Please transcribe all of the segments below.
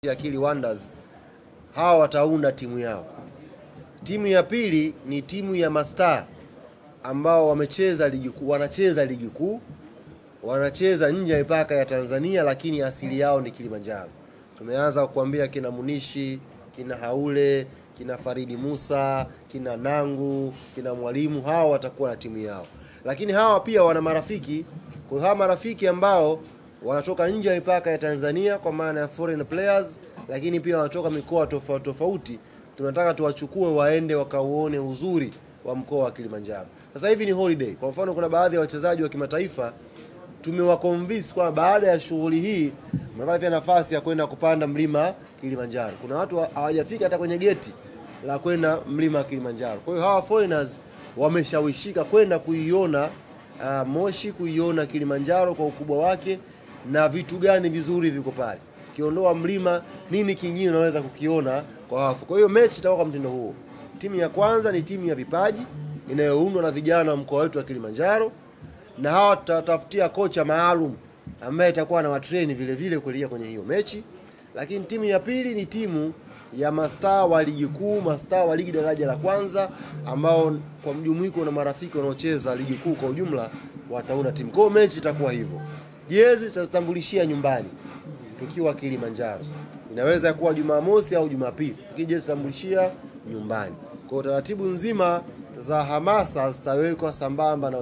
Akili Wonders hawa wataunda timu yao. Timu ya pili ni timu ya mastaa ambao wamecheza ligi kuu, wanacheza ligi kuu, wanacheza nje ya mipaka ya Tanzania lakini asili yao ni Kilimanjaro. Tumeanza kukuambia kina Munishi, kina Haule, kina Faridi Musa, kina Nangu, kina Mwalimu, hawa watakuwa na timu yao. Lakini hawa pia wana marafiki, kwa hawa marafiki ambao wanatoka nje ya mipaka ya Tanzania kwa maana ya foreign players, lakini pia wanatoka mikoa tofauti tofauti. Tunataka tuwachukue waende wakauone uzuri wa mkoa wa Kilimanjaro. Sasa hivi ni holiday. Kwa mfano kuna baadhi ya wachezaji wa kimataifa tumewaconvince kwa baada ya shughuli hii mnapata pia nafasi ya kwenda kupanda mlima Kilimanjaro. Kuna watu hawajafika hata kwenye geti la kwenda mlima Kilimanjaro. Kwa hiyo hawa foreigners wameshawishika kwenda kuiona Moshi, kuiona Kilimanjaro kwa ukubwa wake na vitu gani vizuri viko pale. Kiondoa mlima, nini kingine unaweza kukiona kwa wafu. Kwa hiyo mechi itakuwa kwa mtindo huo. Timu ya kwanza ni timu ya vipaji inayoundwa na vijana wa mkoa wetu wa Kilimanjaro, na hawa tutatafutia kocha maalum ambaye itakuwa na watrain vile vile kuelekea kwenye hiyo mechi. Lakini timu ya pili ni timu ya mastaa wa ligi kuu, mastaa wa ligi daraja la kwanza ambao kwa mjumuiko na marafiki wanaocheza ligi kuu kwa ujumla wataunda timu. Kwa mechi itakuwa hivyo. Jezi tutazitambulishia nyumbani tukiwa Kilimanjaro. Inaweza kuwa Jumamosi au Jumapili. Jezi tutambulishia nyumbani. Kwa taratibu nzima za hamasa zitawekwa sambamba na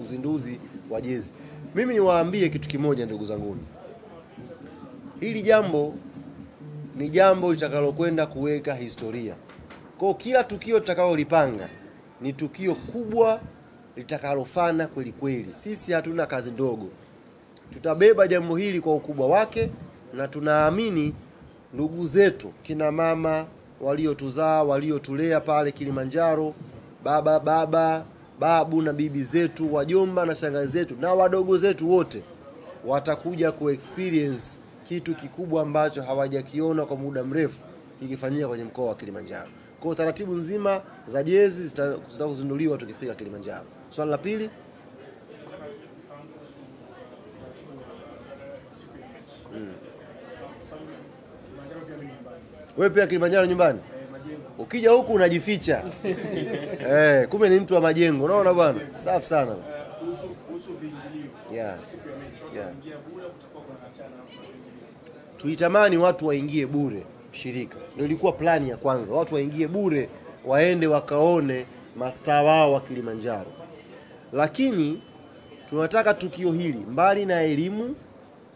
uzinduzi wa jezi. Mimi niwaambie kitu kimoja ndugu zangu. Hili jambo ni jambo litakalokwenda kuweka historia. Kwa kila tukio tutakaolipanga ni tukio kubwa litakalofana kweli kweli. Sisi hatuna kazi ndogo. Tutabeba jambo hili kwa ukubwa wake na tunaamini ndugu zetu, kina mama waliotuzaa, waliotulea pale Kilimanjaro, babu na bibi zetu, wajomba na shangazi zetu na wadogo zetu wote watakuja kuexperience kitu kikubwa ambacho hawajakiona kwa muda mrefu kikifanyika kwenye mkoa wa Kilimanjaro. Kwa taratibu nzima za jezi zitakuzinduliwa tukifika Kilimanjaro. Swali la pili, wewe pia Kilimanjaro nyumbani? Ukija huku unajificha. Kumbe ni mtu wa majengo. Unaona bwana? Safi sana. Kuhusu viingilio. Siku ya mechi wataingia bure, kutakuwa kuna achana hapo. Tuitamani watu waingie bure shirika. Ndio ilikuwa plani ya kwanza. Watu waingie bure, waende wakaone mastaa wao wa Kilimanjaro. Lakini tunataka tukio hili mbali na elimu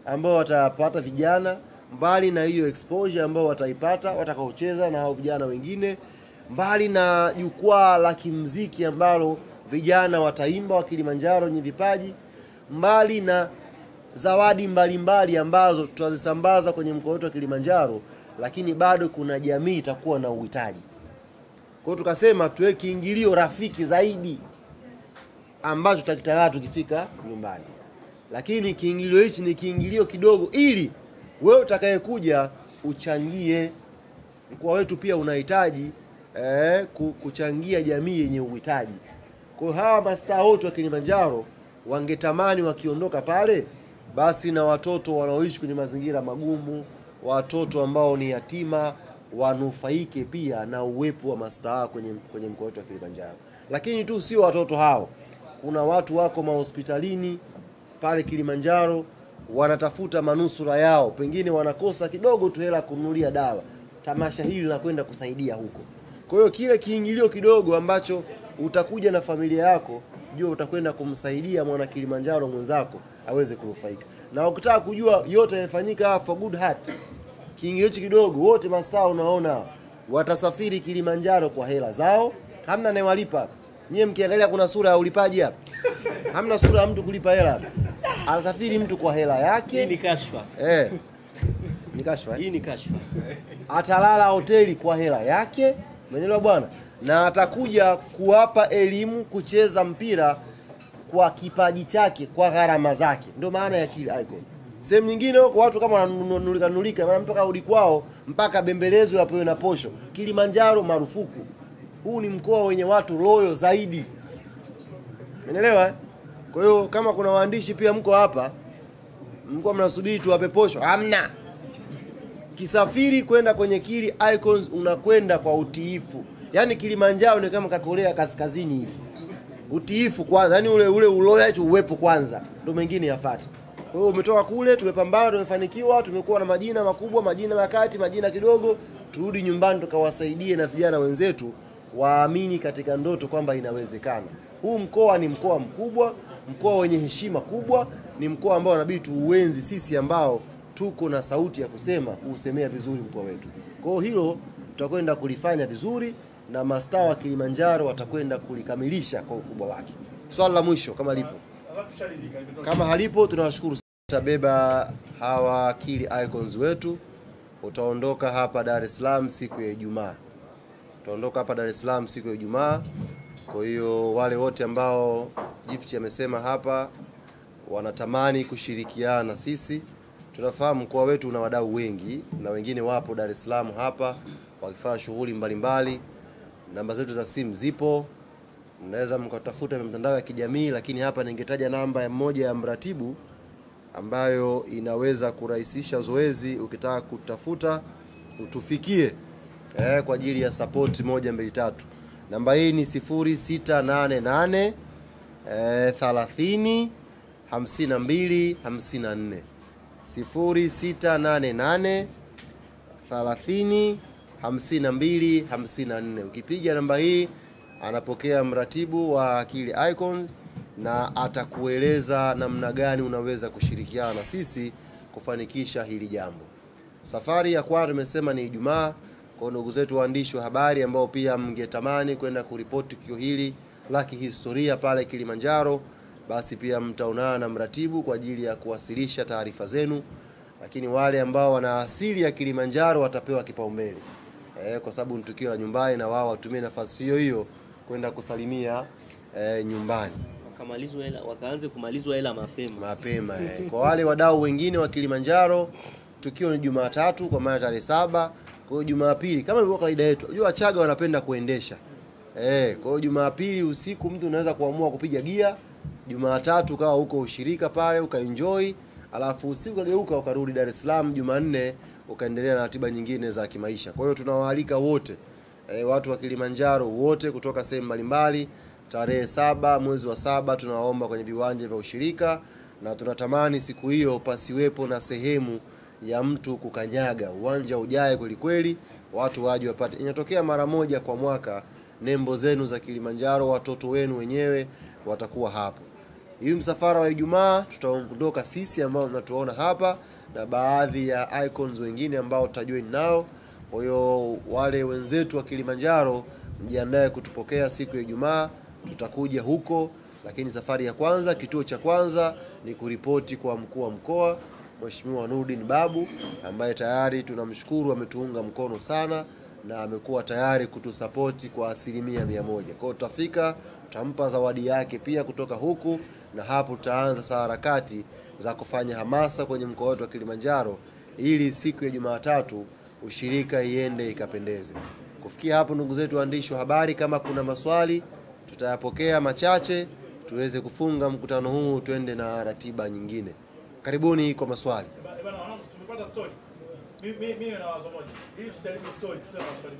ambao watapata vijana, mbali na hiyo exposure ambao wataipata watakaocheza na hao vijana wengine, mbali na jukwaa la kimuziki ambalo vijana wataimba wa Kilimanjaro wenye vipaji, mbali na zawadi mbalimbali ambazo tutazisambaza kwenye mkoa wetu wa Kilimanjaro, lakini bado kuna jamii itakuwa na uhitaji. Kwa hiyo tukasema tuwe kiingilio rafiki zaidi ambacho tutakitaka tukifika nyumbani. Lakini kiingilio hichi ni kiingilio kidogo ili wewe utakayekuja uchangie. Mkoa wetu pia unahitaji kuchangia jamii yenye uhitaji. Kwa hawa mastaa wote wa Kilimanjaro wangetamani wakiondoka pale basi na watoto wanaoishi kwenye mazingira magumu, watoto ambao ni yatima wanufaike pia na uwepo wa mastaa kwenye mkoa wetu wa Kilimanjaro. Lakini tu sio watoto hao. Kuna watu wako mahospitalini pale Kilimanjaro wanatafuta manusura yao, pengine wanakosa kidogo tu hela kununulia dawa. Tamasha hili linakwenda kusaidia huko. Kwa hiyo kile kiingilio kidogo ambacho utakuja na familia yako, jua utakwenda kumsaidia mwana Kilimanjaro mwenzako aweze kunufaika. Na ukitaka kujua yote yanafanyika for good heart, kiingilio kidogo wote mastaa unaona watasafiri Kilimanjaro kwa hela zao, hamna anayewalipa. Nyie mkiangalia kuna sura ya ulipaji hapa. Hamna sura ya mtu kulipa hela. Anasafiri mtu kwa hela yake. Hii ni kashfa. Ni kashfa. Hii ni kashfa. Atalala hoteli kwa hela yake. Umeelewa bwana? Na atakuja kuwapa elimu kucheza mpira kwa kipaji chake, kwa gharama zake. Ndio maana ya kile icon. Sehemu nyingine huko watu kama wananulika maana mpaka rudi kwao mpaka bembelezo yapewe na posho. Kilimanjaro marufuku. Huu ni mkoa wenye watu loyo zaidi. Umeelewa? Kwa hiyo kama kuna waandishi pia mko hapa, mko mnasubiri tuwape posho, hamna. Kisafiri kwenda kwenye Kili Icons unakwenda kwa utiifu. Yaani Kilimanjaro ni kama Kakolea kaskazini hivi. Utiifu kwanza, yani ule uloyalty uwepo kwanza, ndio mengine yafuate. Kwa hiyo umetoka kule, tumepambana, tumefanikiwa, tumekuwa na majina makubwa, majina makati, majina kidogo, turudi nyumbani tukawasaidie na vijana wenzetu waamini katika ndoto kwamba inawezekana. Huu mkoa ni mkoa mkubwa, mkoa wenye heshima kubwa, ni mkoa ambao inabidi tuuenzi sisi ambao tuko na sauti ya kusema, kuusemea vizuri mkoa wetu. Kwa hiyo hilo tutakwenda kulifanya vizuri na mastaa wa Kilimanjaro watakwenda kulikamilisha kwa ukubwa wake. Swali la mwisho kama lipo. Kama halipo tunawashukuru. Tutabeba hawa Kili Icons wetu, utaondoka hapa Dar es Salaam siku ya Ijumaa. Utaondoka hapa Dar es Salaam siku ya Ijumaa. Kwa hiyo wale wote ambao Gift amesema hapa wanatamani kushirikiana na sisi, tunafahamu mkoa wetu una wadau wengi na wengine wapo Dar es Salaam hapa wakifanya shughuli mbalimbali. Namba zetu za simu zipo, mnaweza mkatafuta kwenye mitandao ya kijamii, lakini hapa ningetaja namba ya mmoja ya mratibu ambayo inaweza kurahisisha zoezi. Ukitaka kutafuta utufikie kwa ajili ya support 123. Namba hii ni 0688 30 52 54. 0688 30 52 54. Ukipiga namba hii anapokea mratibu wa Kili Icons na atakueleza namna gani unaweza kushirikiana na sisi kufanikisha hili jambo. Safari ya kwanza tumesema ni Ijumaa. Kwa ndugu zetu waandishi wa habari ambao pia mngetamani kwenda kuripoti tukio hili la kihistoria pale Kilimanjaro, basi pia mtaonana na mratibu kwa ajili ya kuwasilisha taarifa zenu. Lakini wale ambao wana asili ya Kilimanjaro watapewa kipaumbele kwa sababu ni tukio la nyumbani, na wao watumie nafasi hiyo hiyo kwenda kusalimia nyumbani. Wakaanze kumalizwa hela mapema. Kwa wale wadau wengine wa Kilimanjaro, tukio ni Jumatatu kwa maana tarehe 7. Kwa hiyo Jumapili kama ilivyo kawaida yetu, unajua Wachaga wanapenda kuendesha. Kwa hiyo Jumapili usiku mtu unaweza kuamua kupiga gia, Jumatatu kawa huko ushirika pale ukaenjoy, alafu usiku kageuka ukarudi Dar es Salaam Jumanne ukaendelea na ratiba nyingine za kimaisha. Kwa hiyo tunawaalika wote watu wa Kilimanjaro wote kutoka sehemu mbalimbali, tarehe 7 mwezi wa 7 tunawaomba kwenye viwanja vya ushirika, na tunatamani siku hiyo pasiwepo na sehemu ya mtu kukanyaga. Uwanja ujae kweli kweli, watu waje wapate. Inatokea mara moja kwa mwaka nembo zenu za Kilimanjaro, watoto wenu wenyewe watakuwa hapo. Hii msafara wa Ijumaa tutaondoka sisi ambao mnatuona hapa na baadhi ya icons wengine ambao tutajoin nao. Kwa hiyo wale wenzetu wa Kilimanjaro mjiandae kutupokea siku ya Ijumaa, tutakuja huko. Lakini safari ya kwanza, kituo cha kwanza ni kuripoti kwa mkuu wa mkoa Mheshimiwa Nurdin Babu, ambaye tayari tunamshukuru ametuunga mkono sana na amekuwa tayari kutusapoti kwa 100%. Kwa hiyo tutafika, tutampa zawadi yake pia kutoka huku, na hapo tutaanza saa harakati za kufanya hamasa kwenye mkoa wetu wa Kilimanjaro ili siku ya Jumatatu ushirika iende ikapendeze. Kufikia hapo, ndugu zetu waandishi wa habari, kama kuna maswali tutayapokea machache tuweze kufunga mkutano huu tuende na ratiba nyingine. Karibuni kwa maswali. Bwana, tumepata story. Mimi na wazo moja. Ili tusalimie story, tuseme maswali.